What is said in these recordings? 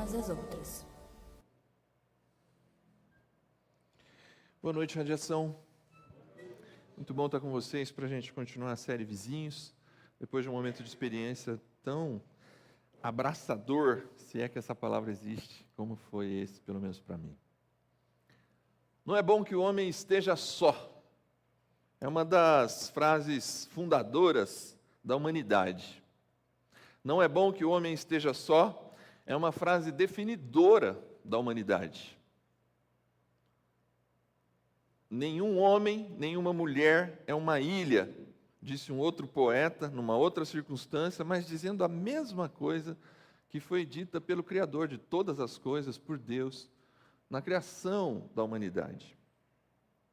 umas às outras. Boa noite, Radiação. Muito bom estar com vocês para a gente continuar a série Vizinhos, depois de um momento de experiência tão abraçador, se é que essa palavra existe, como foi esse, pelo menos para mim. Não é bom que o homem esteja só. É uma das frases fundadoras da humanidade. Não é bom que o homem esteja só, é uma frase definidora da humanidade. Nenhum homem, nenhuma mulher é uma ilha, disse um outro poeta, numa outra circunstância, mas dizendo a mesma coisa que foi dita pelo Criador de todas as coisas, por Deus, na criação da humanidade.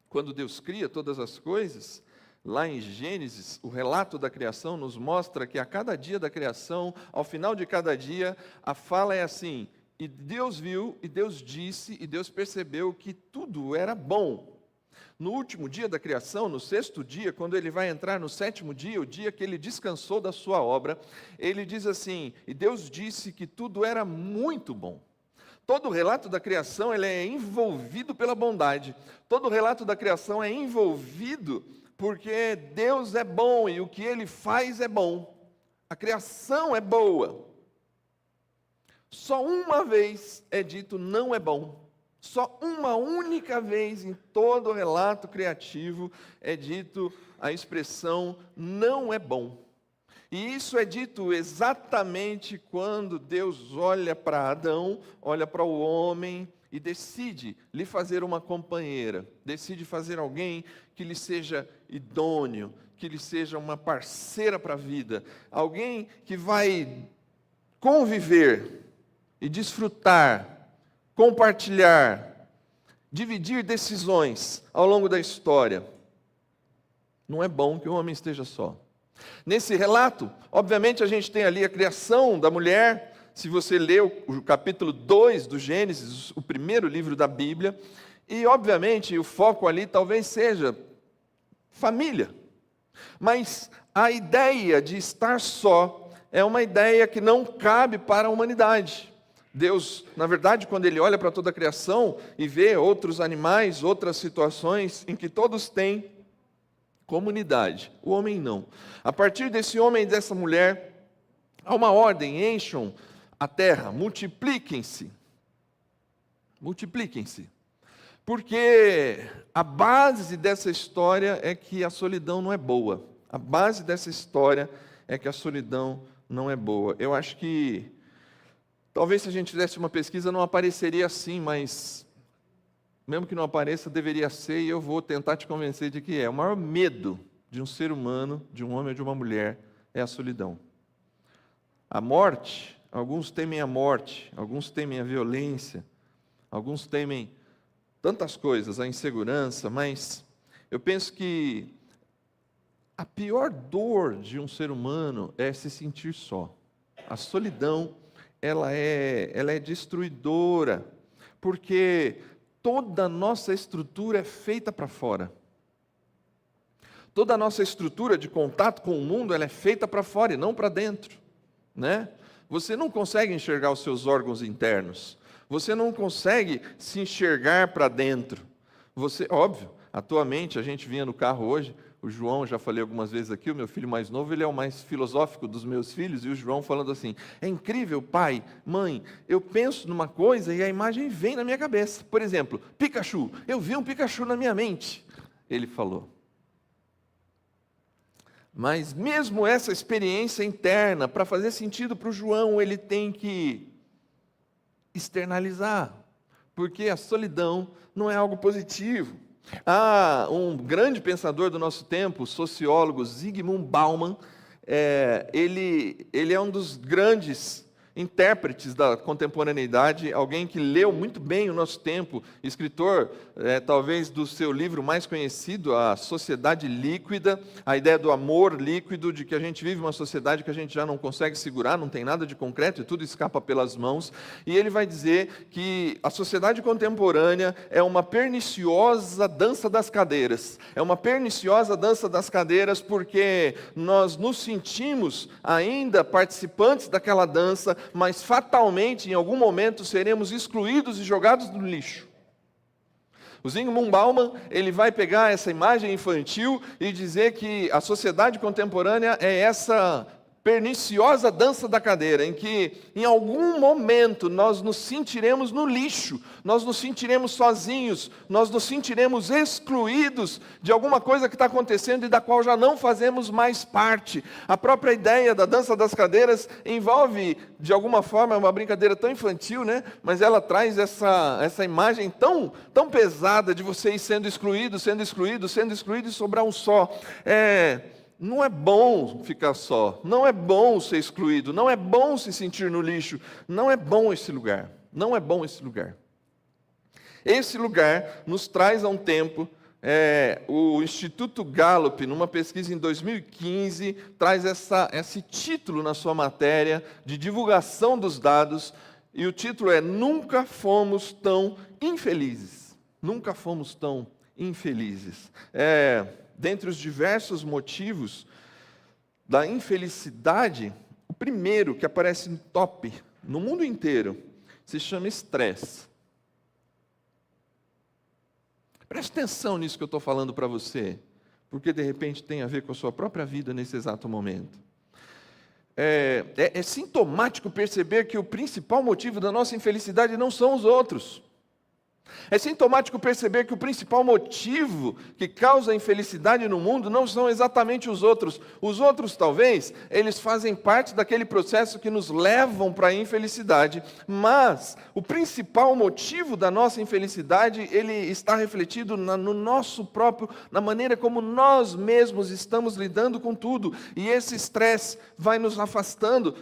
Quando Deus cria todas as coisas, lá em Gênesis, o relato da criação nos mostra que a cada dia da criação, ao final de cada dia, a fala é assim: e Deus viu, e Deus disse, e Deus percebeu que tudo era bom. No último dia da criação, no sexto dia, quando ele vai entrar no sétimo dia, o dia que ele descansou da sua obra, ele diz assim: e Deus disse que tudo era muito bom. Todo o relato da criação ele é envolvido pela bondade. Todo o relato da criação é envolvido porque Deus é bom e o que Ele faz é bom. A criação é boa. Só uma vez é dito não é bom. Só uma única vez em todo o relato criativo é dito a expressão não é bom. E isso é dito exatamente quando Deus olha para Adão, olha para o homem e decide lhe fazer uma companheira, decide fazer alguém que lhe seja idôneo, que lhe seja uma parceira para a vida, alguém que vai conviver e desfrutar, compartilhar, dividir decisões ao longo da história. Não é bom que o homem esteja só. Nesse relato, obviamente a gente tem ali a criação da mulher. Se você lê o capítulo 2 do Gênesis, o primeiro livro da Bíblia, e obviamente o foco ali talvez seja família. Mas a ideia de estar só é uma ideia que não cabe para a humanidade. Deus, na verdade, quando Ele olha para toda a criação e vê outros animais, outras situações em que todos têm comunidade, o homem não. A partir desse homem e dessa mulher, há uma ordem: encham a terra, multipliquem-se. Multipliquem-se. Porque a base dessa história é que a solidão não é boa. A base dessa história é que a solidão não é boa. Eu acho que, talvez se a gente fizesse uma pesquisa não apareceria assim, mas mesmo que não apareça, deveria ser, e eu vou tentar te convencer de que é. O maior medo de um ser humano, de um homem ou de uma mulher, é a solidão. A morte, alguns temem a morte, alguns temem a violência, alguns temem tantas coisas, a insegurança, mas eu penso que a pior dor de um ser humano é se sentir só. A solidão, ela é destruidora, porque toda a nossa estrutura é feita para fora. Toda a nossa estrutura de contato com o mundo, ela é feita para fora e não para dentro, né? Você não consegue enxergar os seus órgãos internos. Você não consegue se enxergar para dentro. Você, óbvio, a tua mente, a gente vinha no carro hoje, o João, já falei algumas vezes aqui, o meu filho mais novo, ele é o mais filosófico dos meus filhos, e o João falando assim: é incrível, pai, mãe, eu penso numa coisa e a imagem vem na minha cabeça. Por exemplo, Pikachu, eu vi um Pikachu na minha mente, ele falou. Mas mesmo essa experiência interna, para fazer sentido para o João, ele tem que externalizar, porque a solidão não é algo positivo. Há um grande pensador do nosso tempo, o sociólogo Zygmunt Bauman, ele é um dos grandes intérpretes da contemporaneidade, alguém que leu muito bem o nosso tempo, escritor, talvez do seu livro mais conhecido, A Sociedade Líquida, a ideia do amor líquido, de que a gente vive uma sociedade que a gente já não consegue segurar, não tem nada de concreto e tudo escapa pelas mãos, e ele vai dizer que a sociedade contemporânea é uma perniciosa dança das cadeiras, porque nós nos sentimos ainda participantes daquela dança, mas fatalmente, em algum momento, seremos excluídos e jogados no lixo. O Zygmunt Bauman, ele vai pegar essa imagem infantil e dizer que a sociedade contemporânea é essa perniciosa dança da cadeira, em que em algum momento nós nos sentiremos no lixo, nós nos sentiremos sozinhos, nós nos sentiremos excluídos de alguma coisa que está acontecendo e da qual já não fazemos mais parte. A própria ideia da dança das cadeiras envolve, de alguma forma, uma brincadeira tão infantil, né? Mas ela traz essa imagem tão pesada de vocês sendo excluídos e sobrar um só. Não é bom ficar só, não é bom ser excluído, não é bom se sentir no lixo, não é bom esse lugar, não é bom esse lugar. Esse lugar nos traz a um tempo, o Instituto Gallup, numa pesquisa em 2015, traz esse título na sua matéria de divulgação dos dados, e o título é Nunca Fomos Tão Infelizes. Nunca fomos tão infelizes. Dentre os diversos motivos da infelicidade, o primeiro que aparece no top, no mundo inteiro, se chama estresse. Preste atenção nisso que eu estou falando para você, porque de repente tem a ver com a sua própria vida nesse exato momento. É sintomático perceber que o principal motivo da nossa infelicidade não são os outros. É sintomático perceber que o principal motivo que causa infelicidade no mundo não são exatamente os outros. Os outros, talvez, eles fazem parte daquele processo que nos levam para a infelicidade, mas o principal motivo da nossa infelicidade, ele está refletido no nosso próprio, na maneira como nós mesmos estamos lidando com tudo. E esse estresse vai nos afastando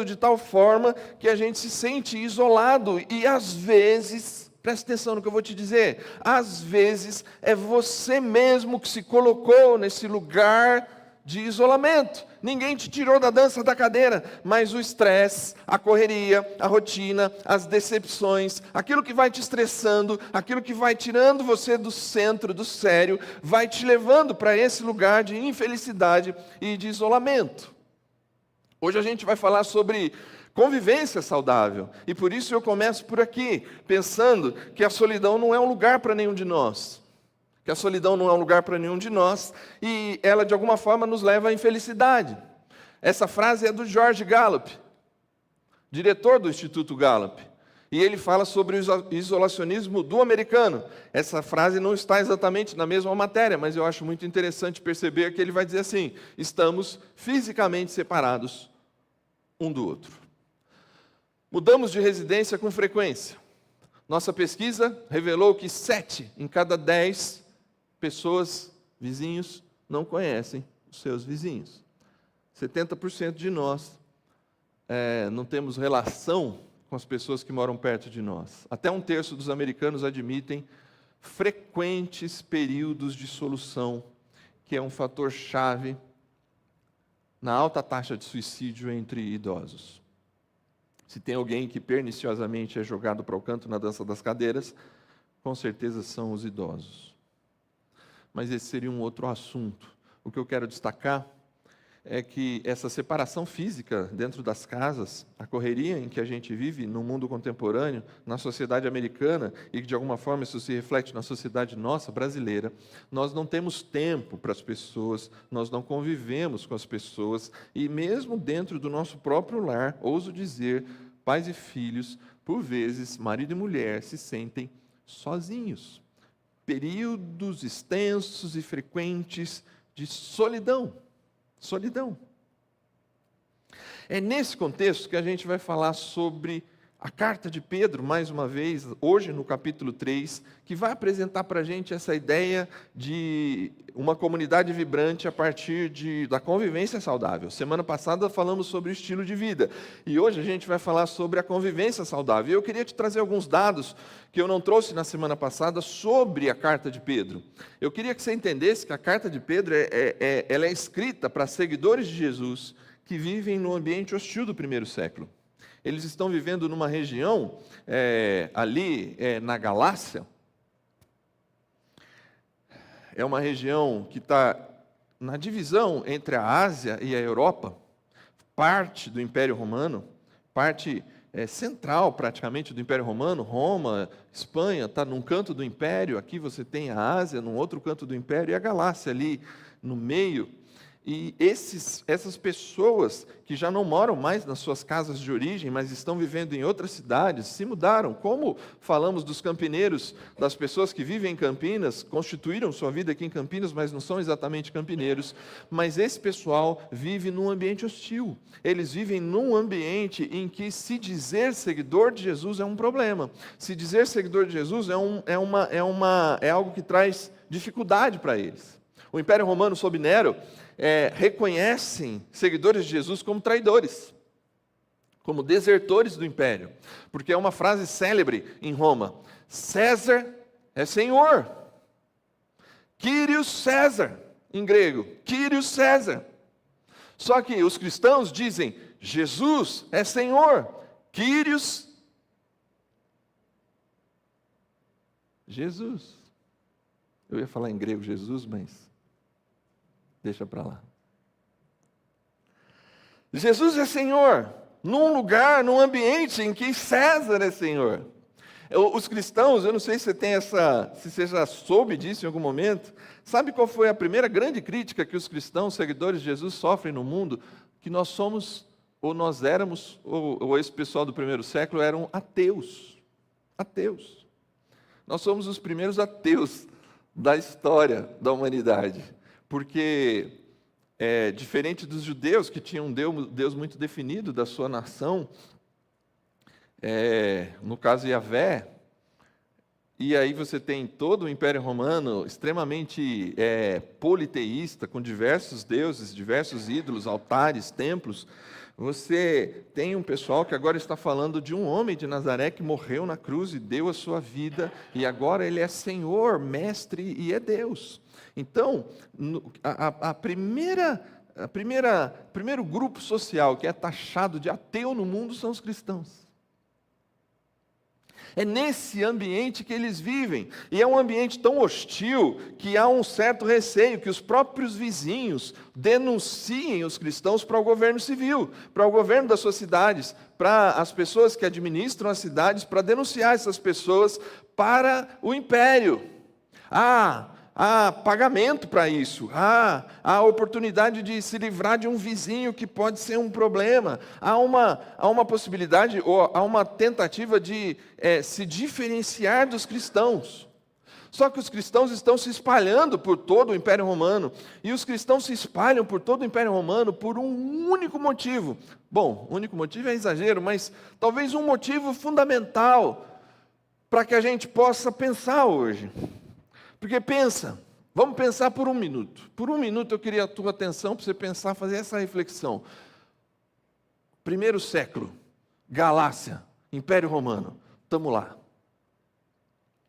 de tal forma que a gente se sente isolado e às vezes, presta atenção no que eu vou te dizer, às vezes é você mesmo que se colocou nesse lugar de isolamento. Ninguém te tirou da dança da cadeira, mas o estresse, a correria, a rotina, as decepções, aquilo que vai te estressando, aquilo que vai tirando você do centro, do sério, vai te levando para esse lugar de infelicidade e de isolamento. Hoje a gente vai falar sobre convivência saudável. E por isso eu começo por aqui, pensando que a solidão não é um lugar para nenhum de nós. Que a solidão não é um lugar para nenhum de nós, e ela de alguma forma nos leva à infelicidade. Essa frase é do George Gallup, diretor do Instituto Gallup. E ele fala sobre o isolacionismo do americano. Essa frase não está exatamente na mesma matéria, mas eu acho muito interessante perceber que ele vai dizer assim: estamos fisicamente separados um do outro. Mudamos de residência com frequência. Nossa pesquisa revelou que 7 em cada 10 pessoas, vizinhos, não conhecem os seus vizinhos. 70% de nós não temos relação com as pessoas que moram perto de nós. Até 1/3 dos americanos admitem frequentes períodos de solução, que é um fator chave na alta taxa de suicídio entre idosos. Se tem alguém que perniciosamente é jogado para o canto na dança das cadeiras, com certeza são os idosos. Mas esse seria um outro assunto. O que eu quero destacar é que essa separação física dentro das casas, a correria em que a gente vive no mundo contemporâneo, na sociedade americana, e que de alguma forma isso se reflete na sociedade nossa, brasileira, nós não temos tempo para as pessoas, nós não convivemos com as pessoas, e mesmo dentro do nosso próprio lar, ouso dizer, pais e filhos, por vezes, marido e mulher, se sentem sozinhos. Períodos extensos e frequentes de solidão. Solidão. É nesse contexto que a gente vai falar sobre a carta de Pedro, mais uma vez, hoje no capítulo 3, que vai apresentar para a gente essa ideia de uma comunidade vibrante a partir da convivência saudável. Semana passada falamos sobre o estilo de vida, e hoje a gente vai falar sobre a convivência saudável. E eu queria te trazer alguns dados que eu não trouxe na semana passada sobre a carta de Pedro. Eu queria que você entendesse que a carta de Pedro ela é escrita para seguidores de Jesus que vivem no ambiente hostil do primeiro século. Eles estão vivendo numa região, ali na Galácia. É uma região que está na divisão entre a Ásia e a Europa. parte do Império Romano, parte central praticamente do Império Romano. Roma, Espanha, está num canto do Império, aqui você tem a Ásia, num outro canto do Império, e a Galácia ali no meio. E essas pessoas que já não moram mais nas suas casas de origem, mas estão vivendo em outras cidades, se mudaram. Como falamos dos campineiros, das pessoas que vivem em Campinas, constituíram sua vida aqui em Campinas, mas não são exatamente campineiros. Mas esse pessoal vive num ambiente hostil. Eles vivem num ambiente em que se dizer seguidor de Jesus é um problema. Se dizer seguidor de Jesus é algo que traz dificuldade para eles. O Império Romano, sob Nero, reconhecem seguidores de Jesus como traidores, como desertores do Império, porque é uma frase célebre em Roma: César é Senhor, Kyrios César, em grego, Kyrios César. Só que os cristãos dizem: Jesus é Senhor, Kyrios Jesus. Eu ia falar em grego Jesus, mas deixa para lá. Jesus é Senhor, num lugar, num ambiente em que César é Senhor. Os cristãos, eu não sei se você já soube disso em algum momento, sabe qual foi a primeira grande crítica que os cristãos, seguidores de Jesus, sofrem no mundo? Que nós somos, ou nós éramos, ou esse pessoal do primeiro século eram ateus. Ateus. Nós somos os primeiros ateus da história da humanidade. Porque, diferente dos judeus, que tinham um Deus muito definido da sua nação, no caso Yahvé, e aí você tem todo o Império Romano extremamente politeísta, com diversos deuses, diversos ídolos, altares, templos. Você tem um pessoal que agora está falando de um homem de Nazaré que morreu na cruz e deu a sua vida, e agora ele é Senhor, Mestre e é Deus. Então, primeiro grupo social que é taxado de ateu no mundo são os cristãos. É nesse ambiente que eles vivem, e é um ambiente tão hostil que há um certo receio que os próprios vizinhos denunciem os cristãos para o governo civil, para o governo das suas cidades, para as pessoas que administram as cidades, para denunciar essas pessoas para o império. Há pagamento para isso, há oportunidade de se livrar de um vizinho que pode ser um problema, há uma possibilidade, ou há uma tentativa de se diferenciar dos cristãos. Só que os cristãos estão se espalhando por todo o Império Romano, e os cristãos se espalham por todo o Império Romano por um único motivo. Bom, único motivo é exagero, mas talvez um motivo fundamental para que a gente possa pensar hoje. Porque vamos pensar por um minuto. Por um minuto eu queria a tua atenção para você pensar, fazer essa reflexão. Primeiro século, Galácia, Império Romano, estamos lá.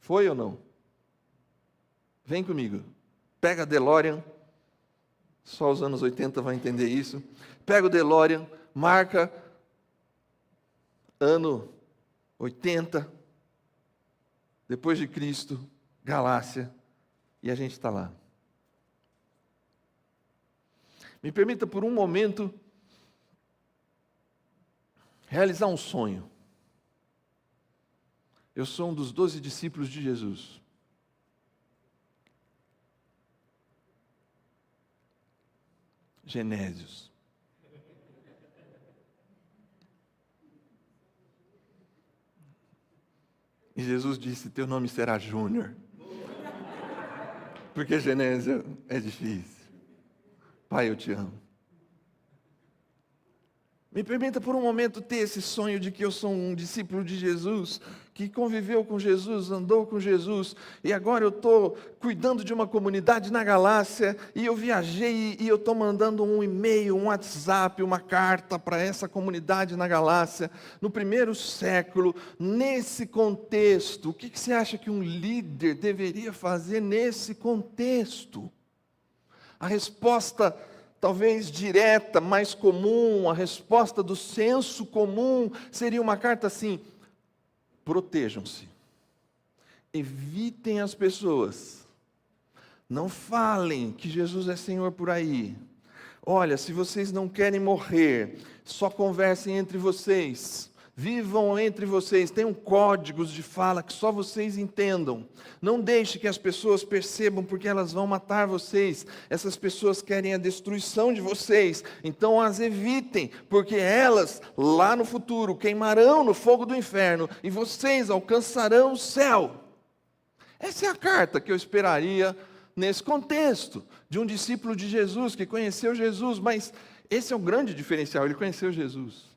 Foi ou não? Vem comigo. Pega a DeLorean, só os anos 80 vai entender isso. Pega o DeLorean, marca ano 80, depois de Cristo, Galácia. E a gente está lá. Me permita por um momento realizar um sonho. Eu sou um dos 12 discípulos de Jesus. Genésios. E Jesus disse: teu nome será Júnior. Porque Genésio é difícil. Pai, eu te amo. Me permita por um momento ter esse sonho de que eu sou um discípulo de Jesus, que conviveu com Jesus, andou com Jesus, e agora eu estou cuidando de uma comunidade na Galácia, e eu viajei e eu estou mandando um e-mail, um WhatsApp, uma carta para essa comunidade na Galácia, no primeiro século, nesse contexto. O que você acha que um líder deveria fazer nesse contexto? A resposta talvez direta, mais comum, a resposta do senso comum seria uma carta assim: protejam-se, evitem as pessoas, não falem que Jesus é Senhor por aí, olha, se vocês não querem morrer, só conversem entre vocês, vivam entre vocês, tenham códigos de fala que só vocês entendam. Não deixe que as pessoas percebam, porque elas vão matar vocês. Essas pessoas querem a destruição de vocês, então as evitem, porque elas, lá no futuro, queimarão no fogo do inferno, e vocês alcançarão o céu. Essa é a carta que eu esperaria nesse contexto, de um discípulo de Jesus, que conheceu Jesus, mas esse é o grande diferencial, ele conheceu Jesus.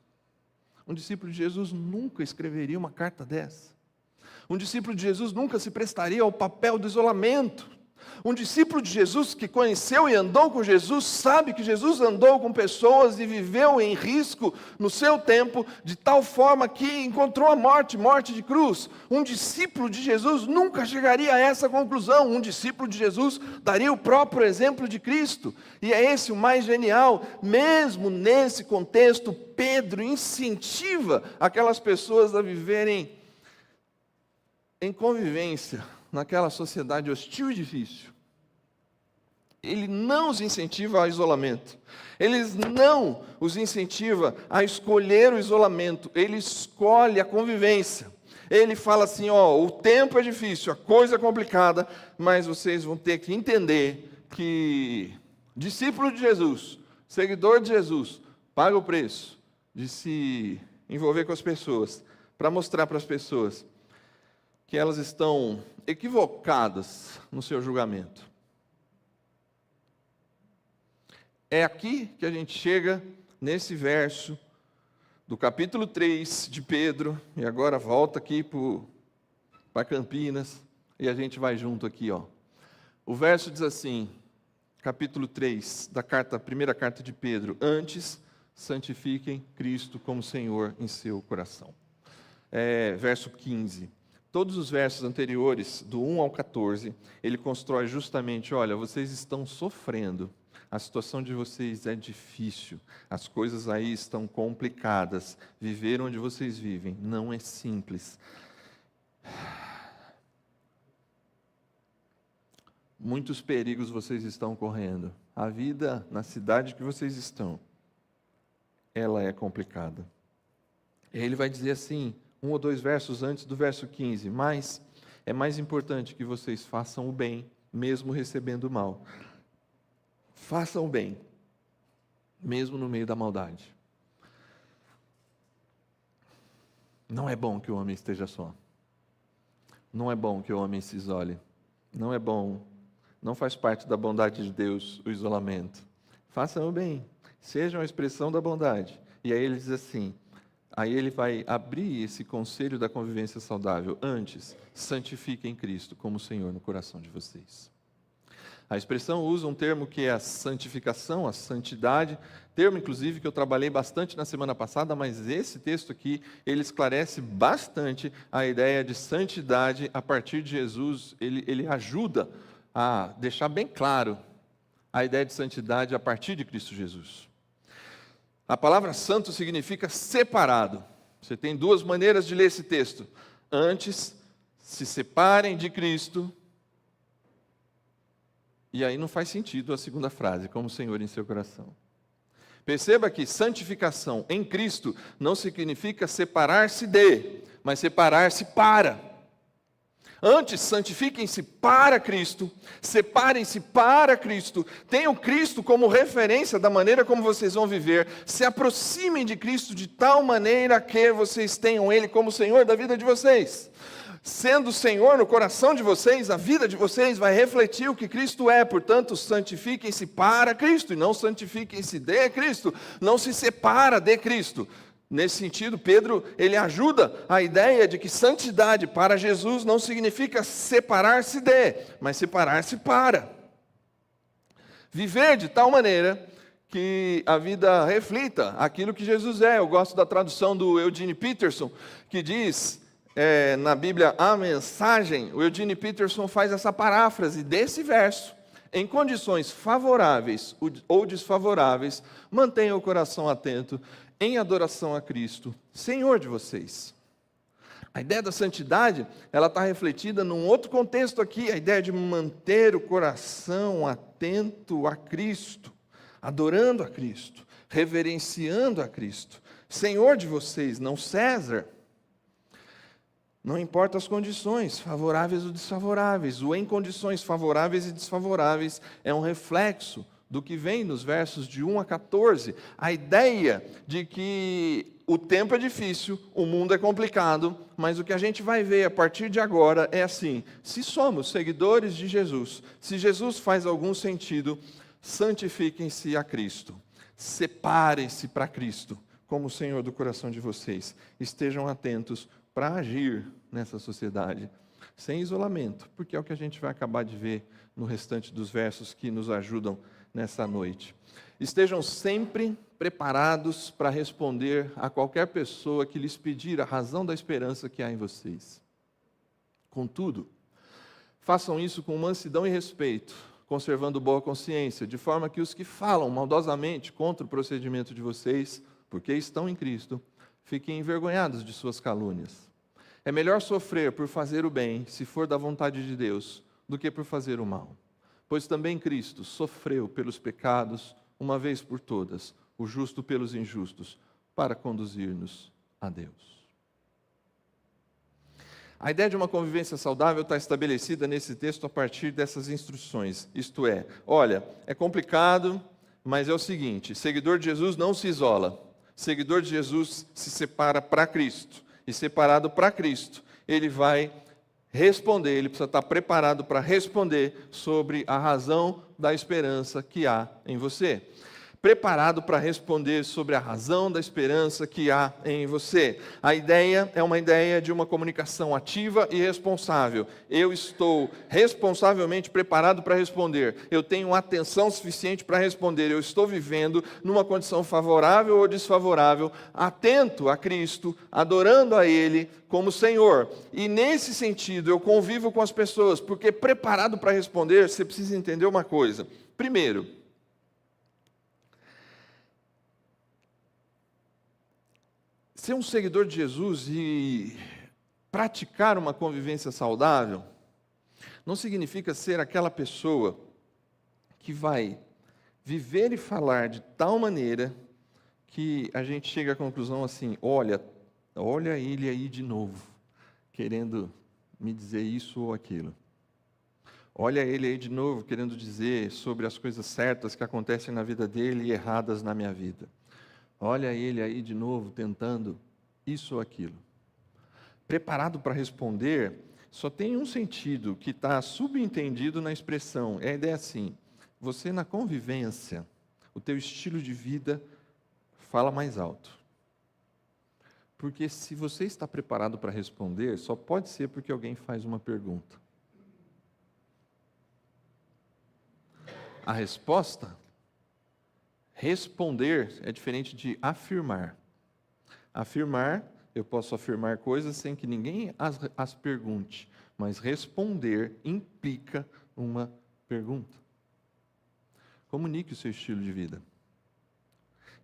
Um discípulo de Jesus nunca escreveria uma carta dessa. Um discípulo de Jesus nunca se prestaria ao papel do isolamento. Um discípulo de Jesus que conheceu e andou com Jesus, sabe que Jesus andou com pessoas e viveu em risco no seu tempo, de tal forma que encontrou a morte de cruz. Um discípulo de Jesus nunca chegaria a essa conclusão. Um discípulo de Jesus daria o próprio exemplo de Cristo. E é esse o mais genial. Mesmo nesse contexto, Pedro incentiva aquelas pessoas a viverem em convivência naquela sociedade hostil e difícil. Ele não os incentiva ao isolamento. Ele não os incentiva a escolher o isolamento. Ele escolhe a convivência. Ele fala assim, o tempo é difícil, a coisa é complicada, mas vocês vão ter que entender que discípulo de Jesus, seguidor de Jesus, paga o preço de se envolver com as pessoas, para mostrar para as pessoas que elas estão equivocadas no seu julgamento. É aqui que a gente chega nesse verso do capítulo 3 de Pedro, e agora volta aqui para Campinas, e a gente vai junto aqui. O verso diz assim, capítulo 3 da primeira carta de Pedro: antes santifiquem Cristo como Senhor em seu coração. Verso 15. Todos os versos anteriores, do 1 ao 14, ele constrói justamente, olha, vocês estão sofrendo, a situação de vocês é difícil, as coisas aí estão complicadas, viver onde vocês vivem não é simples. Muitos perigos vocês estão correndo. A vida na cidade que vocês estão, ela é complicada. Ele vai dizer assim, 1 ou 2 versos antes do verso 15, mas é mais importante que vocês façam o bem, mesmo recebendo o mal. Façam o bem, mesmo no meio da maldade. Não é bom que o homem esteja só. Não é bom que o homem se isole. Não é bom, não faz parte da bondade de Deus o isolamento. Façam o bem, sejam a expressão da bondade. E aí ele diz assim, aí ele vai abrir esse conselho da convivência saudável. Antes, santifiquem Cristo como Senhor no coração de vocês. A expressão usa um termo que é a santificação, a santidade, termo inclusive que eu trabalhei bastante na semana passada, mas esse texto aqui, ele esclarece bastante a ideia de santidade a partir de Jesus. Ele ajuda a deixar bem claro a ideia de santidade a partir de Cristo Jesus. A palavra santo significa separado. Você tem 2 maneiras de ler esse texto. Antes, se separem de Cristo. E aí não faz sentido a segunda frase, como o Senhor em seu coração. Perceba que santificação em Cristo não significa separar-se de, mas separar-se para. Antes, santifiquem-se para Cristo, separem-se para Cristo, tenham Cristo como referência da maneira como vocês vão viver, se aproximem de Cristo de tal maneira que vocês tenham Ele como Senhor da vida de vocês. Sendo o Senhor no coração de vocês, a vida de vocês vai refletir o que Cristo é. Portanto, santifiquem-se para Cristo e não santifiquem-se de Cristo. Não se separa de Cristo. Nesse sentido, Pedro, ele ajuda a ideia de que santidade para Jesus não significa separar-se de, mas separar-se para. Viver de tal maneira que a vida reflita aquilo que Jesus é. Eu gosto da tradução do Eugene Peterson, que diz... na Bíblia, a mensagem, o Eugene Peterson faz essa paráfrase desse verso. Em condições favoráveis ou desfavoráveis, mantenha o coração atento em adoração a Cristo, Senhor de vocês. A ideia da santidade, ela está refletida num outro contexto aqui, a ideia de manter o coração atento a Cristo. adorando a Cristo, reverenciando a Cristo, Senhor de vocês, não César. Não importa as condições, favoráveis ou desfavoráveis. O em condições favoráveis e desfavoráveis é um reflexo do que vem nos versos de 1 a 14. A ideia de que o tempo é difícil, o mundo é complicado, mas o que a gente vai ver a partir de agora é assim: se somos seguidores de Jesus, se Jesus faz algum sentido, santifiquem-se a Cristo. Separem-se para Cristo, como o Senhor do coração de vocês. Estejam atentos para agir nessa sociedade, sem isolamento, porque é o que a gente vai acabar de ver no restante dos versos que nos ajudam nessa noite. Estejam sempre preparados para responder a qualquer pessoa que lhes pedir a razão da esperança que há em vocês. Contudo, façam isso com mansidão e respeito, conservando boa consciência, de forma que os que falam maldosamente contra o procedimento de vocês, porque estão em Cristo, fiquem envergonhados de suas calúnias. É melhor sofrer por fazer o bem, se for da vontade de Deus, do que por fazer o mal. Pois também Cristo sofreu pelos pecados, uma vez por todas, o justo pelos injustos, para conduzir-nos a Deus. A ideia de uma convivência saudável está estabelecida nesse texto a partir dessas instruções. Isto é, olha, é complicado, mas é o seguinte: seguidor de Jesus não se isola. Seguidor de Jesus se separa para Cristo. E separado para Cristo, ele vai responder, ele precisa estar preparado para responder sobre a razão da esperança que há em você. Preparado para responder sobre a razão da esperança que há em você. A ideia é uma ideia de uma comunicação ativa e responsável. Eu estou responsavelmente preparado para responder. Eu tenho atenção suficiente para responder. Eu estou vivendo numa condição favorável ou desfavorável, atento a Cristo, adorando a Ele como Senhor. E nesse sentido eu convivo com as pessoas, porque preparado para responder, você precisa entender uma coisa. Primeiro, ser um seguidor de Jesus e praticar uma convivência saudável não significa ser aquela pessoa que vai viver e falar de tal maneira que a gente chega à conclusão assim: olha ele aí de novo, querendo me dizer isso ou aquilo. Olha ele aí de novo, querendo dizer sobre as coisas certas que acontecem na vida dele e erradas na minha vida. Olha ele aí de novo tentando isso ou aquilo. Preparado para responder, só tem um sentido que está subentendido na expressão. É a ideia assim: você na convivência, o teu estilo de vida fala mais alto. Porque se você está preparado para responder, só pode ser porque alguém faz uma pergunta. A resposta, responder, é diferente de afirmar. Afirmar, eu posso afirmar coisas sem que ninguém as pergunte, mas responder implica uma pergunta. Comunique o seu estilo de vida.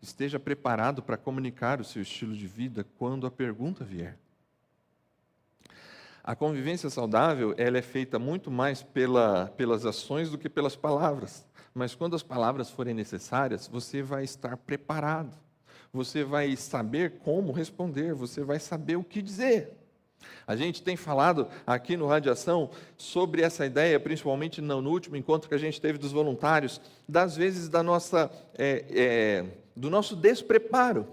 Esteja preparado para comunicar o seu estilo de vida quando a pergunta vier. A convivência saudável, ela é feita muito mais pelas ações do que pelas palavras. Mas quando as palavras forem necessárias, você vai estar preparado. Você vai saber como responder, você vai saber o que dizer. A gente tem falado aqui no Radiação sobre essa ideia, principalmente no último encontro que a gente teve dos voluntários, das vezes do nosso despreparo.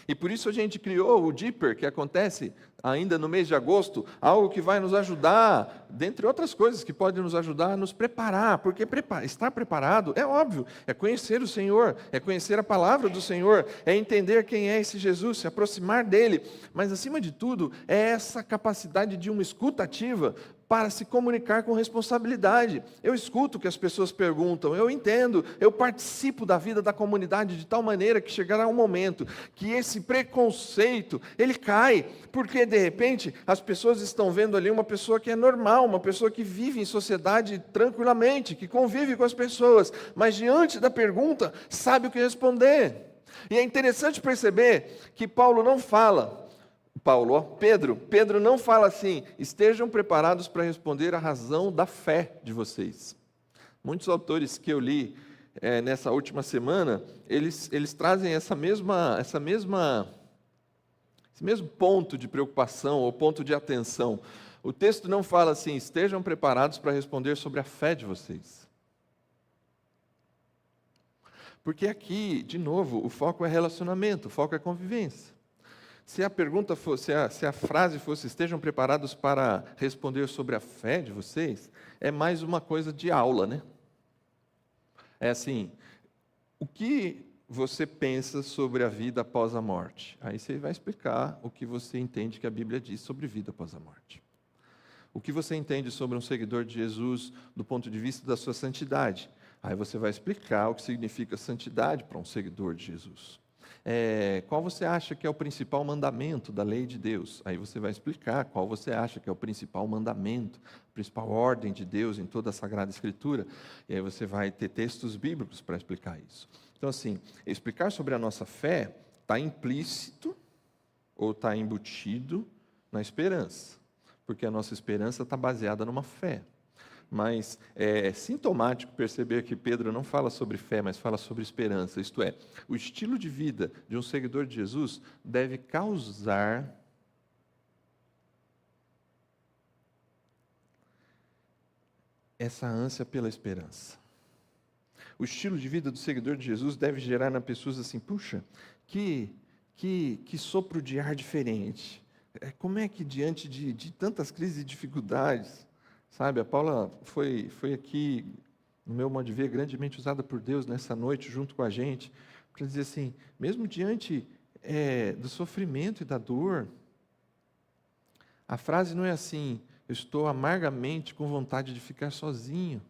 E por isso a gente criou o Deeper, que acontece ainda no mês de agosto, algo que vai nos ajudar, dentre outras coisas que podem nos ajudar a nos preparar, porque estar preparado é óbvio, é conhecer o Senhor, é conhecer a palavra do Senhor, é entender quem é esse Jesus, se aproximar dele, mas acima de tudo é essa capacidade de uma escuta ativa para se comunicar com responsabilidade. Eu escuto o que as pessoas perguntam, eu entendo, eu participo da vida da comunidade de tal maneira que chegará um momento que esse preconceito, ele cai, porque de repente as pessoas estão vendo ali uma pessoa que é normal, uma pessoa que vive em sociedade tranquilamente, que convive com as pessoas, mas diante da pergunta sabe o que responder. E é interessante perceber que Paulo não fala, Pedro não fala assim: estejam preparados para responder a razão da fé de vocês. Muitos autores que eu li nessa última semana, eles trazem esse mesmo ponto de preocupação ou ponto de atenção. O texto não fala assim: estejam preparados para responder sobre a fé de vocês. Porque aqui, de novo, o foco é relacionamento, o foco é convivência. Se a pergunta fosse, se a frase fosse: estejam preparados para responder sobre a fé de vocês, é mais uma coisa de aula, né? É assim: o que você pensa sobre a vida após a morte? Aí você vai explicar o que você entende que a Bíblia diz sobre vida após a morte. O que você entende sobre um seguidor de Jesus do ponto de vista da sua santidade? Aí você vai explicar o que significa santidade para um seguidor de Jesus. Qual você acha que é o principal mandamento da lei de Deus? Aí você vai explicar qual você acha que é o principal mandamento, a principal ordem de Deus em toda a Sagrada Escritura. E aí você vai ter textos bíblicos para explicar isso. Então, assim, explicar sobre a nossa fé está implícito ou está embutido na esperança, porque a nossa esperança está baseada numa fé. Mas é sintomático perceber que Pedro não fala sobre fé, mas fala sobre esperança. Isto é, o estilo de vida de um seguidor de Jesus deve causar essa ânsia pela esperança. O estilo de vida do seguidor de Jesus deve gerar nas pessoas assim: puxa, que sopro de ar diferente. Como é que diante de tantas crises e dificuldades, sabe, a Paula foi aqui, no meu modo de ver, grandemente usada por Deus nessa noite, junto com a gente, para dizer assim: mesmo diante do sofrimento e da dor, a frase não é assim: eu estou amargamente com vontade de ficar sozinho.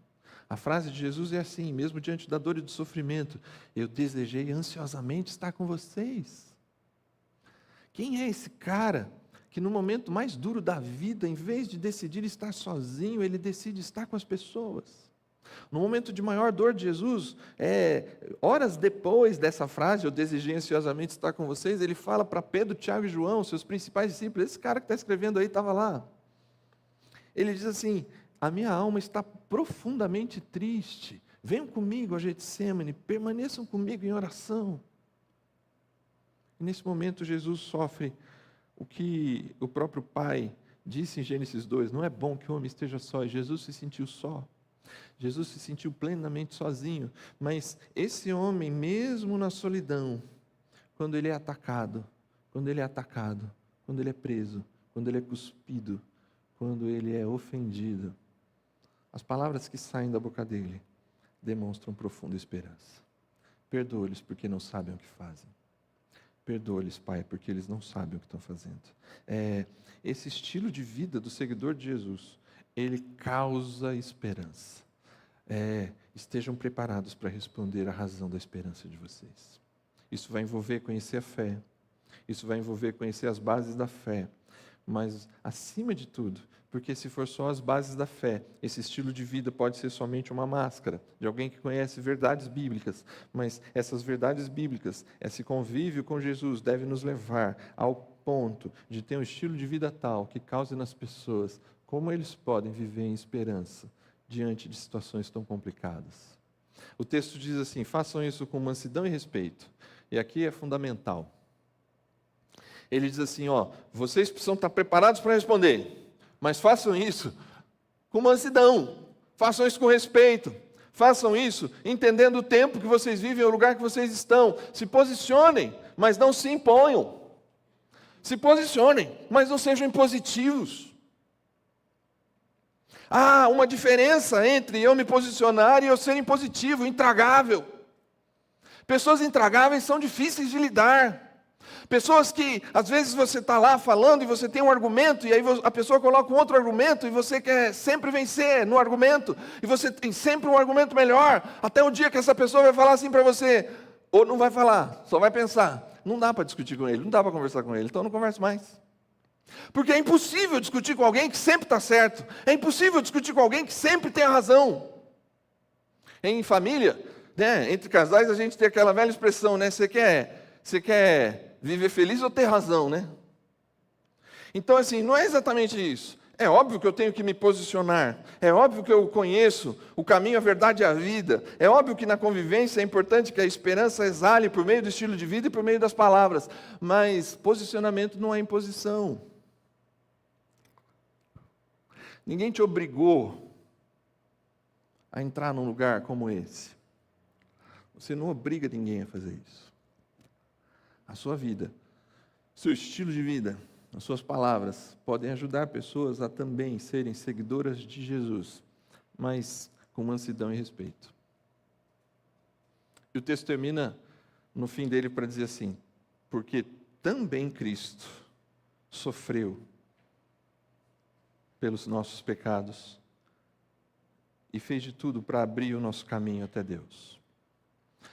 A frase de Jesus é assim: mesmo diante da dor e do sofrimento, eu desejei ansiosamente estar com vocês. Quem é esse cara que no momento mais duro da vida, em vez de decidir estar sozinho, ele decide estar com as pessoas? No momento de maior dor de Jesus, horas depois dessa frase: eu desejei ansiosamente estar com vocês, ele fala para Pedro, Tiago e João, seus principais discípulos. Esse cara que está escrevendo aí estava lá. Ele diz assim: a minha alma está profundamente triste, venham comigo a Getsêmani, permaneçam comigo em oração. E nesse momento Jesus sofre o que o próprio Pai disse em Gênesis 2, não é bom que o homem esteja só. E Jesus se sentiu só, Jesus se sentiu plenamente sozinho. Mas esse homem, mesmo na solidão, quando ele é atacado, quando ele é preso, quando ele é cuspido, quando ele é ofendido, as palavras que saem da boca dele demonstram profunda esperança. Perdoa-lhes porque não sabem o que fazem. Perdoa-lhes, Pai, porque eles não sabem o que estão fazendo. Esse estilo de vida do seguidor de Jesus, ele causa esperança. Estejam preparados para responder à razão da esperança de vocês. Isso vai envolver conhecer a fé. Isso vai envolver conhecer as bases da fé. Mas, acima de tudo, porque se for só as bases da fé, esse estilo de vida pode ser somente uma máscara de alguém que conhece verdades bíblicas, mas essas verdades bíblicas, esse convívio com Jesus deve nos levar ao ponto de ter um estilo de vida tal que cause nas pessoas como eles podem viver em esperança diante de situações tão complicadas. O texto diz assim: façam isso com mansidão e respeito. E aqui é fundamental. Ele diz assim: vocês precisam estar preparados para responder, mas façam isso com mansidão, façam isso com respeito, façam isso entendendo o tempo que vocês vivem, o lugar que vocês estão. Se posicionem, mas não se imponham. Se posicionem, mas não sejam impositivos. Há uma diferença entre eu me posicionar e eu ser impositivo, intragável. Pessoas intragáveis são difíceis de lidar. Pessoas que, às vezes, você está lá falando e você tem um argumento, e aí a pessoa coloca um outro argumento, e você quer sempre vencer no argumento, e você tem sempre um argumento melhor, até o dia que essa pessoa vai falar assim para você, ou não vai falar, só vai pensar. Não dá para discutir com ele, não dá para conversar com ele, então não converse mais. Porque é impossível discutir com alguém que sempre está certo, é impossível discutir com alguém que sempre tem a razão. Em família, né, entre casais, a gente tem aquela velha expressão, né, você quer viver feliz ou ter razão, né? Então, assim, não é exatamente isso. É óbvio que eu tenho que me posicionar. É óbvio que eu conheço o caminho, a verdade e a vida. É óbvio que na convivência é importante que a esperança exale por meio do estilo de vida e por meio das palavras. Mas posicionamento não é imposição. Ninguém te obrigou a entrar num lugar como esse. Você não obriga ninguém a fazer isso. A sua vida, seu estilo de vida, as suas palavras podem ajudar pessoas a também serem seguidoras de Jesus, mas com mansidão e respeito. E o texto termina no fim dele para dizer assim: porque também Cristo sofreu pelos nossos pecados e fez de tudo para abrir o nosso caminho até Deus.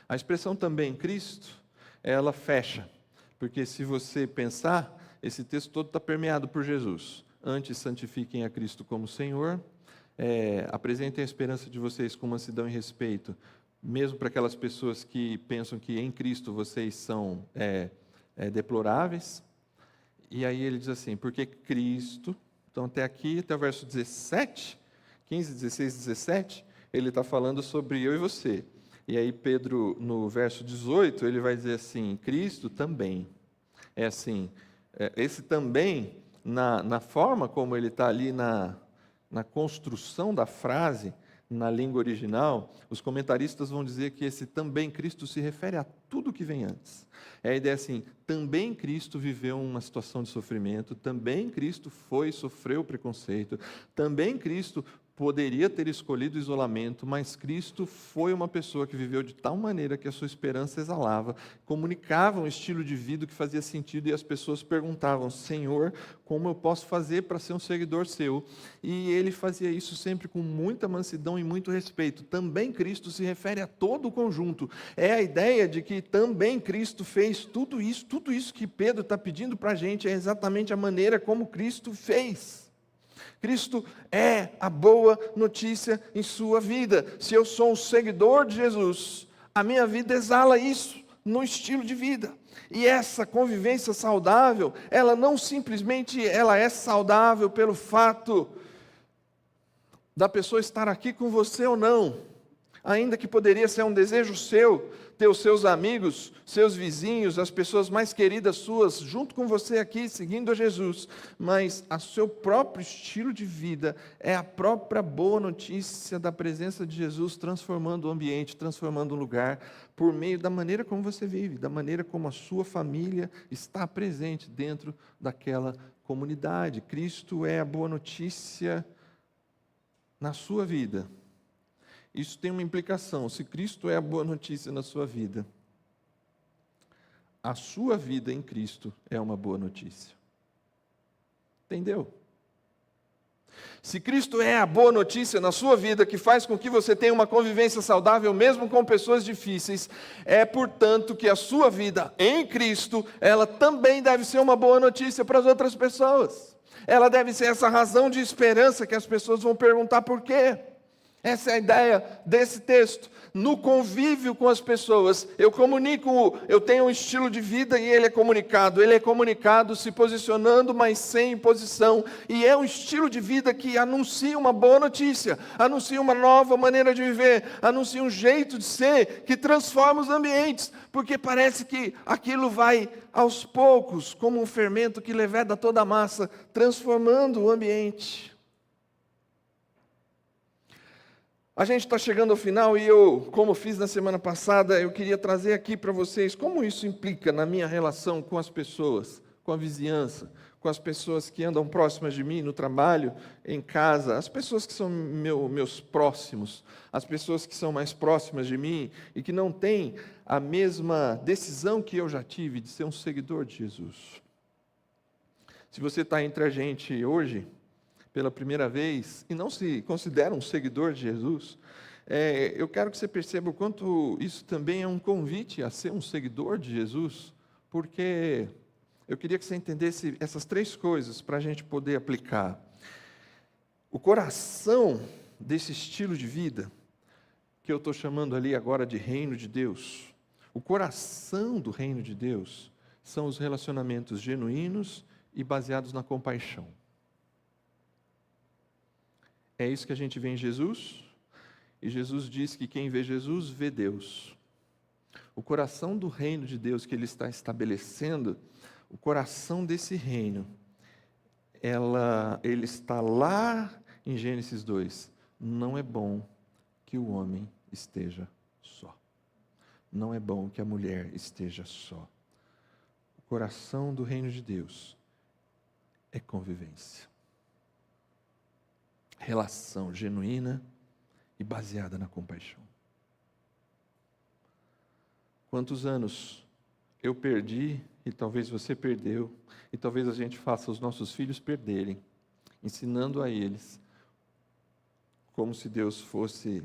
A expressão também Cristo, ela fecha, porque se você pensar, esse texto todo está permeado por Jesus. Antes, santifiquem a Cristo como Senhor, apresentem a esperança de vocês com mansidão e respeito, mesmo para aquelas pessoas que pensam que em Cristo vocês são deploráveis. E aí ele diz assim, porque Cristo, então até aqui, até o verso 17, 15, 16, 17, ele está falando sobre eu e você. E aí Pedro, no verso 18, ele vai dizer assim, Cristo também. É assim, esse também, na forma como ele está ali na construção da frase, na língua original, os comentaristas vão dizer que esse também Cristo se refere a tudo que vem antes. É a ideia assim, também Cristo viveu uma situação de sofrimento, também Cristo sofreu preconceito, também Cristo poderia ter escolhido o isolamento, mas Cristo foi uma pessoa que viveu de tal maneira que a sua esperança exalava, comunicava um estilo de vida que fazia sentido e as pessoas perguntavam, Senhor, como eu posso fazer para ser um seguidor seu? E ele fazia isso sempre com muita mansidão e muito respeito. Também Cristo se refere a todo o conjunto. É a ideia de que também Cristo fez tudo isso que Pedro está pedindo para a gente, é exatamente a maneira como Cristo fez. Cristo é a boa notícia em sua vida. Se eu sou um seguidor de Jesus, a minha vida exala isso no estilo de vida. E essa convivência saudável, ela não simplesmente ela é saudável pelo fato da pessoa estar aqui com você ou não, ainda que poderia ser um desejo seu, ter os seus amigos, seus vizinhos, as pessoas mais queridas suas, junto com você aqui, seguindo a Jesus, mas o seu próprio estilo de vida é a própria boa notícia da presença de Jesus, transformando o ambiente, transformando o lugar, por meio da maneira como você vive, da maneira como a sua família está presente dentro daquela comunidade. Cristo é a boa notícia na sua vida. Isso tem uma implicação. Se Cristo é a boa notícia na sua vida, a sua vida em Cristo é uma boa notícia. Entendeu? Se Cristo é a boa notícia na sua vida, que faz com que você tenha uma convivência saudável, mesmo com pessoas difíceis, é, portanto, que a sua vida em Cristo, ela também deve ser uma boa notícia para as outras pessoas. Ela deve ser essa razão de esperança que as pessoas vão perguntar por quê. Essa é a ideia desse texto. No convívio com as pessoas, eu comunico, eu tenho um estilo de vida e ele é comunicado se posicionando, mas sem imposição, e é um estilo de vida que anuncia uma boa notícia, anuncia uma nova maneira de viver, anuncia um jeito de ser que transforma os ambientes, porque parece que aquilo vai aos poucos, como um fermento que leveda toda a massa, transformando o ambiente. A gente está chegando ao final e eu, como fiz na semana passada, eu queria trazer aqui para vocês como isso implica na minha relação com as pessoas, com a vizinhança, com as pessoas que andam próximas de mim, no trabalho, em casa, as pessoas que são meus próximos, as pessoas que são mais próximas de mim e que não têm a mesma decisão que eu já tive de ser um seguidor de Jesus. Se você está entre a gente hoje, pela primeira vez, e não se considera um seguidor de Jesus, eu quero que você perceba o quanto isso também é um convite a ser um seguidor de Jesus, porque eu queria que você entendesse essas três coisas para a gente poder aplicar. O coração desse estilo de vida, que eu estou chamando ali agora de reino de Deus, o coração do reino de Deus são os relacionamentos genuínos e baseados na compaixão. É isso que a gente vê em Jesus, e Jesus diz que quem vê Jesus vê Deus. O coração do reino de Deus que Ele está estabelecendo, o coração desse reino, ele está lá em Gênesis 2. Não é bom que o homem esteja só. Não é bom que a mulher esteja só. O coração do reino de Deus é convivência. Relação genuína e baseada na compaixão. Quantos anos eu perdi, e talvez você perdeu, e talvez a gente faça os nossos filhos perderem, ensinando a eles como se Deus fosse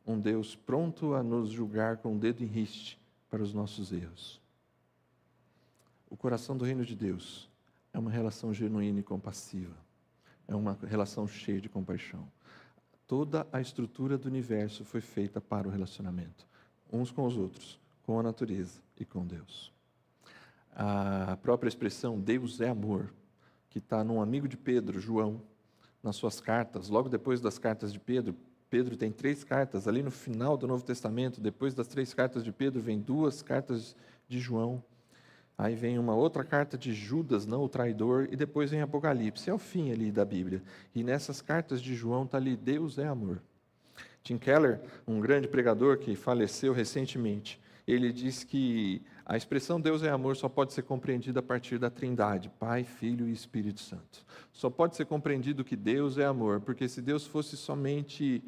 um Deus pronto a nos julgar com o dedo em riste para os nossos erros. O coração do reino de Deus é uma relação genuína e compassiva. É uma relação cheia de compaixão. Toda a estrutura do universo foi feita para o relacionamento, uns com os outros, com a natureza e com Deus. A própria expressão Deus é amor, que está num amigo de Pedro, João, nas suas cartas, logo depois das cartas de Pedro. Pedro tem 3 cartas, ali no final do Novo Testamento, depois das 3 cartas de Pedro, vem 2 cartas de João. Aí vem uma outra carta de Judas, não o traidor, e depois vem Apocalipse. É o fim ali da Bíblia. E nessas cartas de João está ali, Deus é amor. Tim Keller, um grande pregador que faleceu recentemente, ele diz que a expressão Deus é amor só pode ser compreendida a partir da Trindade, Pai, Filho e Espírito Santo. Só pode ser compreendido que Deus é amor, porque se Deus fosse somente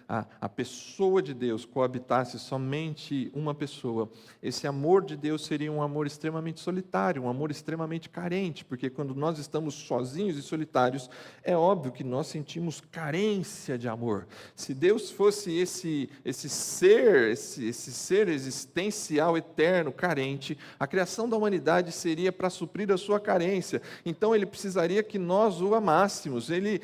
a pessoa de Deus, coabitasse somente uma pessoa, esse amor de Deus seria um amor extremamente solitário, um amor extremamente carente, porque quando nós estamos sozinhos e solitários, é óbvio que nós sentimos carência de amor. Se Deus fosse esse ser existencial, eterno, carente, a criação da humanidade seria para suprir a sua carência. Então Ele precisaria que nós o amássemos, Ele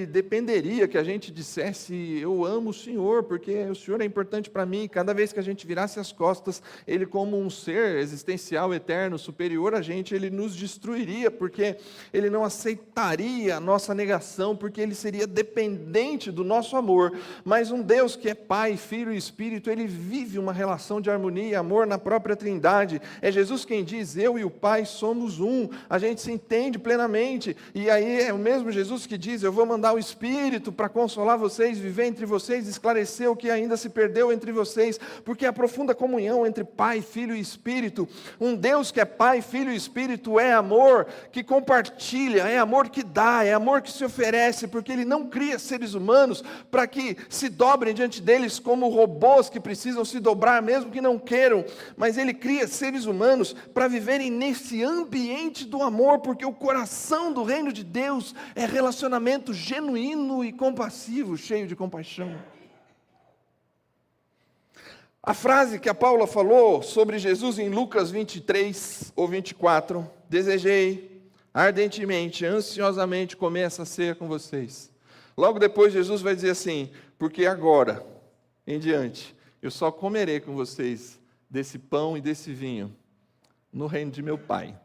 dependeria que a gente dissesse eu amo o Senhor, porque o Senhor é importante para mim. Cada vez que a gente virasse as costas, Ele como um ser existencial, eterno, superior a gente, Ele nos destruiria, porque Ele não aceitaria a nossa negação, porque Ele seria dependente do nosso amor. Mas um Deus que é Pai, Filho e Espírito, Ele vive uma relação de harmonia e amor na própria Trindade. É Jesus quem diz, eu e o Pai somos um. A gente se entende plenamente, e aí é o mesmo Jesus que diz, eu vou mandar o Espírito para consolar vocês, viver entre vocês, esclarecer o que ainda se perdeu entre vocês, porque a profunda comunhão entre Pai, Filho e Espírito, um Deus que é Pai, Filho e Espírito, é amor que compartilha, é amor que dá, é amor que se oferece, porque Ele não cria seres humanos para que se dobrem diante deles como robôs que precisam se dobrar, mesmo que não queiram, mas Ele cria seres humanos para viverem nesse ambiente do amor, porque o coração do reino de Deus é relacionamento genuíno e compassivo, cheio de compaixão. A frase que a Paula falou sobre Jesus em Lucas 23 ou 24, desejei ardentemente, ansiosamente comer essa ceia com vocês. Logo depois Jesus vai dizer assim, porque agora em diante eu só comerei com vocês desse pão e desse vinho no reino de meu Pai.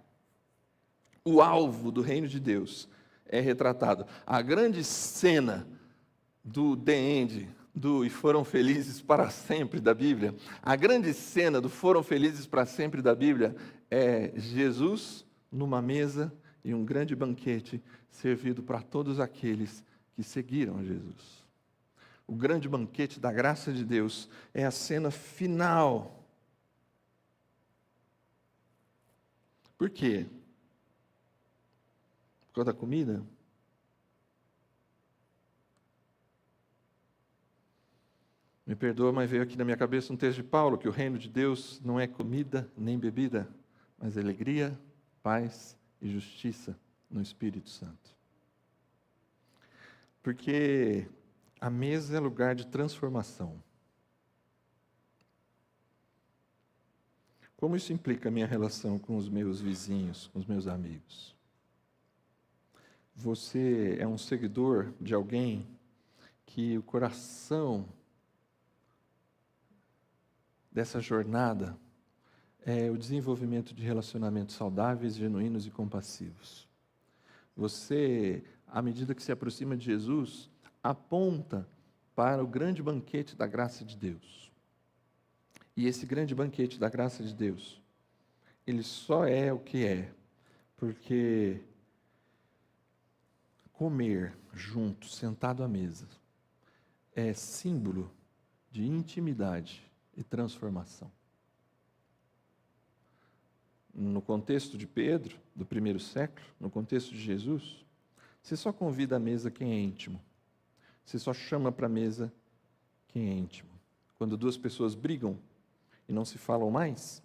O alvo do reino de Deus é retratado. A grande cena do The End, do E Foram Felizes para Sempre da Bíblia, a grande cena do Foram Felizes para Sempre da Bíblia é Jesus numa mesa e um grande banquete servido para todos aqueles que seguiram a Jesus. O grande banquete da graça de Deus é a cena final. Por quê? Por causa da comida? Me perdoa, mas veio aqui na minha cabeça um texto de Paulo, que o reino de Deus não é comida nem bebida, mas alegria, paz e justiça no Espírito Santo. Porque a mesa é lugar de transformação. Como isso implica a minha relação com os meus vizinhos, com os meus amigos? Você é um seguidor de alguém que o coração dessa jornada é o desenvolvimento de relacionamentos saudáveis, genuínos e compassivos. Você, à medida que se aproxima de Jesus, aponta para o grande banquete da graça de Deus. E esse grande banquete da graça de Deus, ele só é o que é, porque comer junto, sentado à mesa, é símbolo de intimidade e transformação. No contexto de Pedro, do primeiro século, no contexto de Jesus, você só convida à mesa quem é íntimo. Você só chama para a mesa quem é íntimo. Quando duas pessoas brigam e não se falam mais,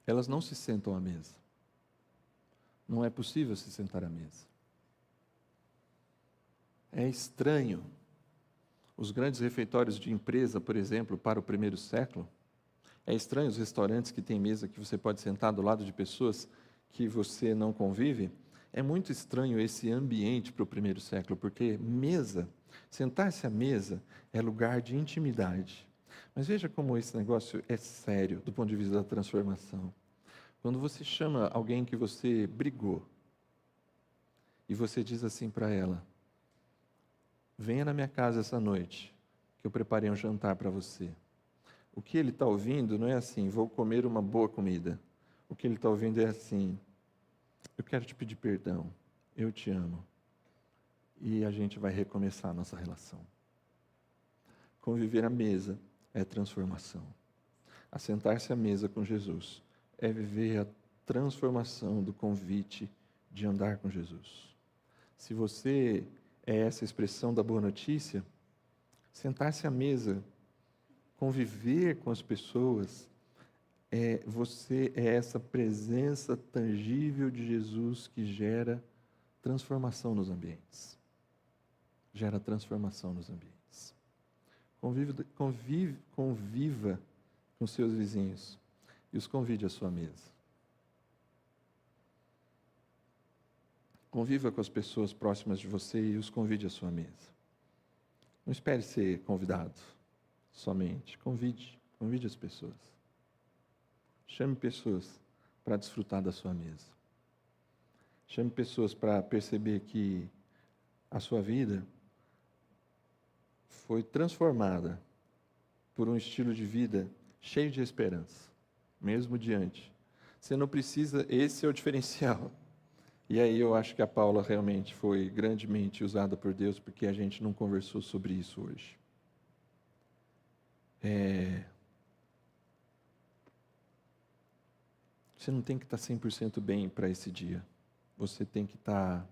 elas não se sentam à mesa. Não é possível se sentar à mesa. É estranho. Os grandes refeitórios de empresa, por exemplo, para o primeiro século, é estranho os restaurantes que têm mesa que você pode sentar do lado de pessoas que você não convive. É muito estranho esse ambiente para o primeiro século, porque mesa, sentar-se à mesa é lugar de intimidade. Mas veja como esse negócio é sério do ponto de vista da transformação. Quando você chama alguém que você brigou, e você diz assim para ela: venha na minha casa essa noite, que eu preparei um jantar para você. O que ele está ouvindo não é assim, vou comer uma boa comida. O que ele está ouvindo é assim, eu quero te pedir perdão, eu te amo. E a gente vai recomeçar a nossa relação. Conviver à mesa é transformação. Assentar-se à mesa com Jesus é viver a transformação do convite de andar com Jesus. Se você é essa expressão da boa notícia, sentar-se à mesa, conviver com as pessoas, você é essa presença tangível de Jesus que gera transformação nos ambientes. Gera transformação nos ambientes. Conviva com seus vizinhos e os convide à sua mesa. Conviva com as pessoas próximas de você e os convide à sua mesa. Não espere ser convidado somente. Convide as pessoas. Chame pessoas para desfrutar da sua mesa. Chame pessoas para perceber que a sua vida foi transformada por um estilo de vida cheio de esperança, mesmo diante. Você não precisa, esse é o diferencial. E aí eu acho que a Paula realmente foi grandemente usada por Deus, porque a gente não conversou sobre isso hoje. Você não tem que estar 100% bem para esse dia. Você tem que estar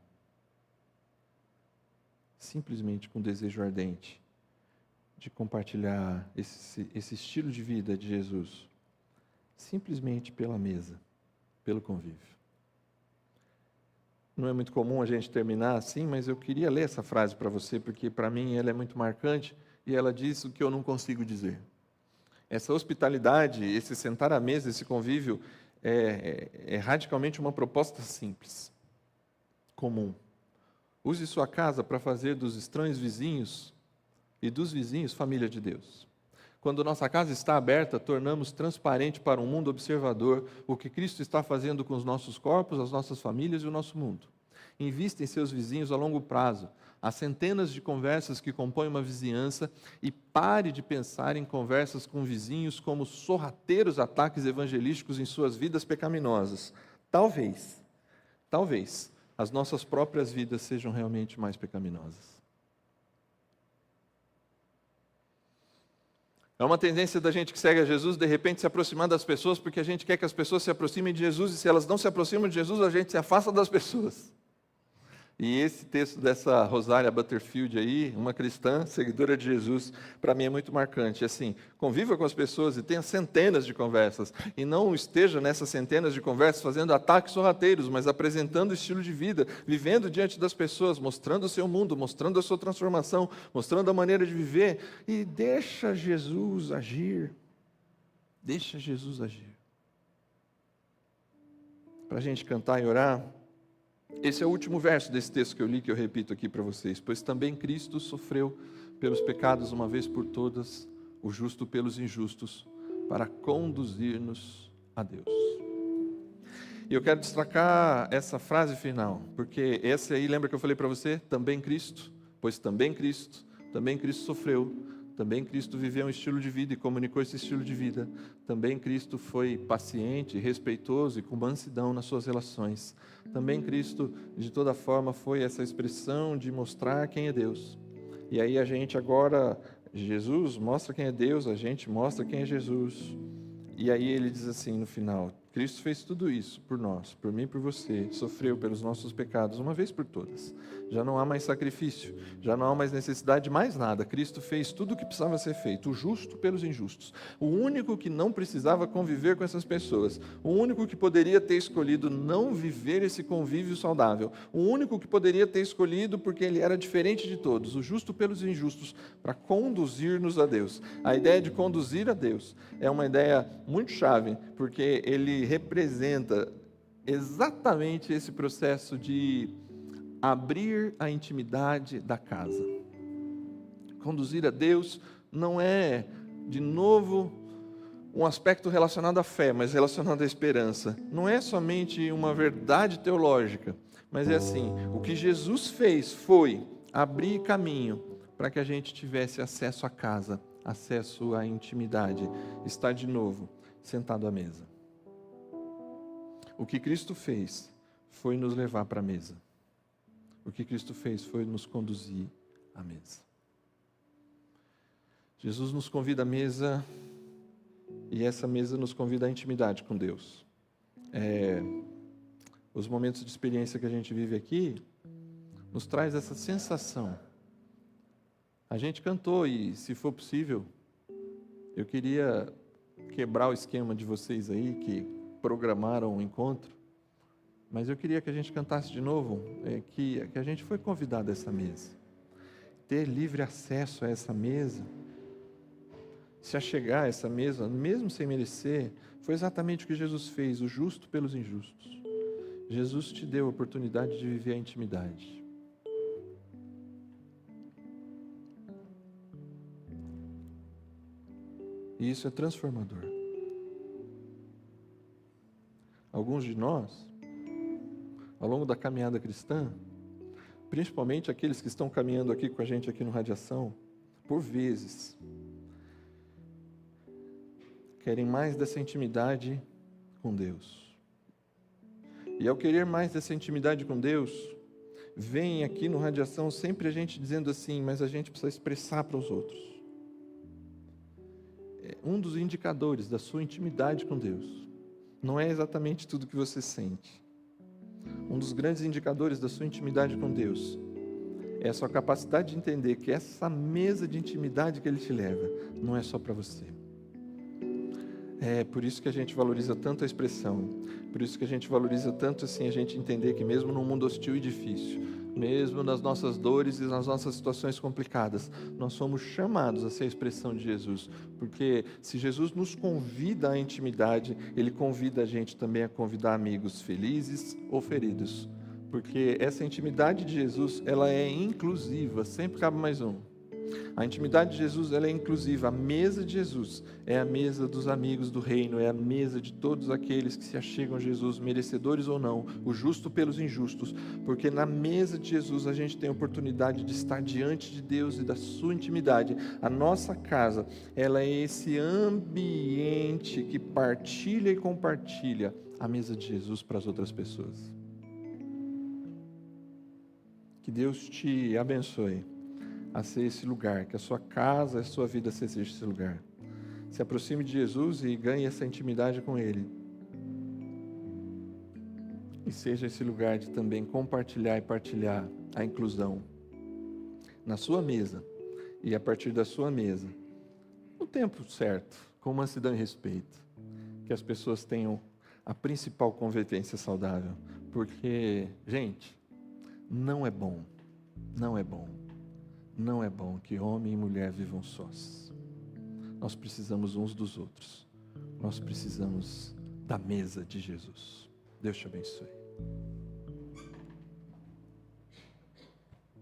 simplesmente com desejo ardente de compartilhar esse estilo de vida de Jesus, simplesmente pela mesa, pelo convívio. Não é muito comum a gente terminar assim, mas eu queria ler essa frase para você, porque para mim ela é muito marcante e ela diz o que eu não consigo dizer. Essa hospitalidade, esse sentar à mesa, esse convívio, é radicalmente uma proposta simples, comum. Use sua casa para fazer dos estranhos vizinhos e dos vizinhos família de Deus. Quando nossa casa está aberta, tornamos transparente para um mundo observador o que Cristo está fazendo com os nossos corpos, as nossas famílias e o nosso mundo. Invista em seus vizinhos a longo prazo. Há centenas de conversas que compõem uma vizinhança e pare de pensar em conversas com vizinhos como sorrateiros ataques evangelísticos em suas vidas pecaminosas. Talvez, as nossas próprias vidas sejam realmente mais pecaminosas. É uma tendência da gente que segue a Jesus, de repente se aproximar das pessoas, porque a gente quer que as pessoas se aproximem de Jesus, e se elas não se aproximam de Jesus, a gente se afasta das pessoas. E esse texto dessa Rosália Butterfield aí, uma cristã, seguidora de Jesus, para mim é muito marcante. Assim, conviva com as pessoas e tenha centenas de conversas. E não esteja nessas centenas de conversas fazendo ataques sorrateiros, mas apresentando o estilo de vida, vivendo diante das pessoas, mostrando o seu mundo, mostrando a sua transformação, mostrando a maneira de viver. E deixa Jesus agir. Deixa Jesus agir. Para a gente cantar e orar, esse é o último verso desse texto que eu li, que eu repito aqui para vocês. Pois também Cristo sofreu pelos pecados uma vez por todas, o justo pelos injustos, para conduzir-nos a Deus. E eu quero destacar essa frase final, porque essa aí, lembra que eu falei para você? Também Cristo, pois também Cristo sofreu, também Cristo viveu um estilo de vida e comunicou esse estilo de vida. Também Cristo foi paciente, respeitoso e com mansidão nas suas relações. Também Cristo, de toda forma, foi essa expressão de mostrar quem é Deus. E aí a gente agora, Jesus mostra quem é Deus, a gente mostra quem é Jesus. E aí ele diz assim no final: Cristo fez tudo isso por nós, por mim e por você, sofreu pelos nossos pecados uma vez por todas. Já não há mais sacrifício, já não há mais necessidade de mais nada. Cristo fez tudo o que precisava ser feito, o justo pelos injustos. O único que não precisava conviver com essas pessoas, o único que poderia ter escolhido não viver esse convívio saudável, o único que poderia ter escolhido porque ele era diferente de todos, o justo pelos injustos, para conduzir-nos a Deus. A ideia de conduzir a Deus é uma ideia muito chave, porque ele representa exatamente esse processo de abrir a intimidade da casa. Conduzir a Deus não é, de novo, um aspecto relacionado à fé, mas relacionado à esperança. Não é somente uma verdade teológica, mas é assim: o que Jesus fez foi abrir caminho para que a gente tivesse acesso à casa, acesso à intimidade, estar de novo sentado à mesa. O que Cristo fez foi nos levar para a mesa. O que Cristo fez foi nos conduzir à mesa. Jesus nos convida à mesa, e essa mesa nos convida à intimidade com Deus. Os momentos de experiência que a gente vive aqui nos traz essa sensação. A gente cantou e, se for possível, eu queria quebrar o esquema de vocês aí que programaram o encontro, mas eu queria que a gente cantasse de novo, que a gente foi convidado a essa mesa. Ter livre acesso a essa mesa, se achegar a essa mesa, mesmo sem merecer, foi exatamente o que Jesus fez, o justo pelos injustos. Jesus te deu a oportunidade de viver a intimidade. E isso é transformador. Alguns de nós, ao longo da caminhada cristã, principalmente aqueles que estão caminhando aqui com a gente aqui no Radiação, por vezes, querem mais dessa intimidade com Deus. E ao querer mais dessa intimidade com Deus, vem aqui no Radiação sempre a gente dizendo assim: mas a gente precisa expressar para os outros. Um dos indicadores da sua intimidade com Deus não é exatamente tudo que você sente. Um dos grandes indicadores da sua intimidade com Deus é a sua capacidade de entender que essa mesa de intimidade que Ele te leva não é só para você. É por isso que a gente valoriza tanto a expressão, por isso que a gente valoriza tanto assim a gente entender que mesmo num mundo hostil e difícil, mesmo nas nossas dores e nas nossas situações complicadas, nós somos chamados a ser a expressão de Jesus, porque se Jesus nos convida à intimidade, Ele convida a gente também a convidar amigos felizes ou feridos, porque essa intimidade de Jesus, ela é inclusiva, sempre cabe mais um. A intimidade de Jesus, ela é inclusiva. A mesa de Jesus é a mesa dos amigos do reino, é a mesa de todos aqueles que se achegam a Jesus, merecedores ou não, o justo pelos injustos, porque na mesa de Jesus a gente tem a oportunidade de estar diante de Deus e da sua intimidade. A nossa casa, ela é esse ambiente que partilha e compartilha a mesa de Jesus para as outras pessoas. Que Deus te abençoe a ser esse lugar, que a sua casa, a sua vida seja esse lugar. Se aproxime de Jesus e ganhe essa intimidade com Ele. E seja esse lugar de também compartilhar e partilhar a inclusão na sua mesa e a partir da sua mesa, no tempo certo, com mansidão e respeito, que as pessoas tenham a principal convivência saudável, porque, gente, não é bom que homem e mulher vivam sós. Nós precisamos uns dos outros. Nós precisamos da mesa de Jesus. Deus te abençoe.